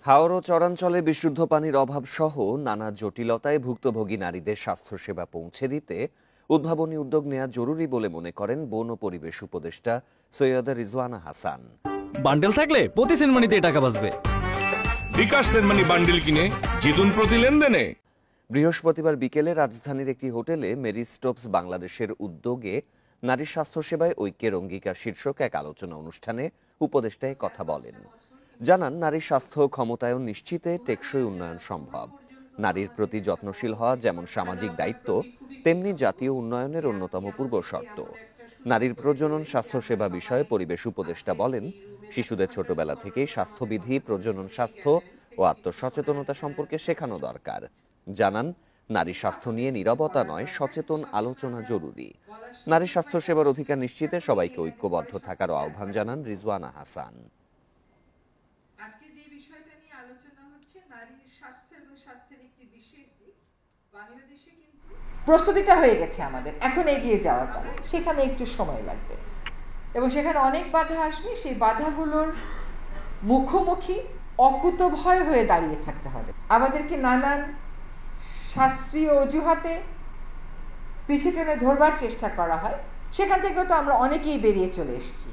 হাওর ও চরাঞ্চলে বিশুদ্ধ পানির অভাব সহ নানা জটিলতায় ভুক্তভোগী নারীদের স্বাস্থ্যসেবা পৌঁছে দিতে উদ্ভাবনী উদ্যোগ নেওয়া জরুরি বলে মনে করেন বন ও পরিবেশ উপদেষ্টা সৈয়দা রিজওয়ানা হাসান। বান্ডেল থাকলে প্রতি সেনমানিতে টাকা বাঁচবে। বিকাশ সেনমানি বান্ডেল কিনে জিতুন প্রতি লেনদেনে। বৃহস্পতিবার বিকেলে রাজধানীর একটি হোটেলে মেরি স্টোপস বাংলাদেশের উদ্যোগে নারী স্বাস্থ্যসেবায় ঐক্যের অঙ্গীকার শীর্ষক এক আলোচনা অনুষ্ঠানে উপদেষ্টা এ কথা বলেন। জানান, নারীর স্বাস্থ্য ক্ষমতায়ন নিশ্চিতে টেকসই উন্নয়ন সম্ভব। নারীর প্রতি যত্নশীল হওয়া যেমন সামাজিক দায়িত্ব, তেমনি জাতীয় উন্নয়নের অন্যতম পূর্বশর্ত। নারীর প্রজনন স্বাস্থ্যসেবা বিষয়ে পরিবেশ উপদেষ্টা বলেন, শিশুদের ছোটবেলা থেকেই স্বাস্থ্যবিধি, প্রজনন স্বাস্থ্য ও আত্মসচেতনতা সম্পর্কে শেখানো দরকার। জানান, নারী স্বাস্থ্য নিয়ে নীরবতা নয়, সচেতন আলোচনা জরুরি। নারী স্বাস্থ্যসেবার অধিকার নিশ্চিতে সবাইকে ঐক্যবদ্ধ থাকার আহ্বান জানান রিজওয়ানা হাসান। আজকে যে বিষয়টা নিয়ে আলোচনা হচ্ছে নারীর স্বাস্থ্য এবং স্বাস্থ্যের একটি বিশেষ দিক, বাংলাদেশে কিন্তু প্রস্তুতিটা হয়ে গেছে আমাদের, এখন এগিয়ে যাওয়ার পালা। সেখানে একটু সময় লাগবে এবং সেখানে অনেক বাধা আসবে। সেই বাধাগুলোর মুখোমুখি অকুতভয় হয়ে দাঁড়িয়ে থাকতে হবে। আমাদেরকে নানান শাস্ত্রীয় অজুহাতে পিছিয়ে টেনে ধরবার চেষ্টা করা হয়, সেখান থেকেও তো আমরা অনেকেই বেরিয়ে চলে এসেছি।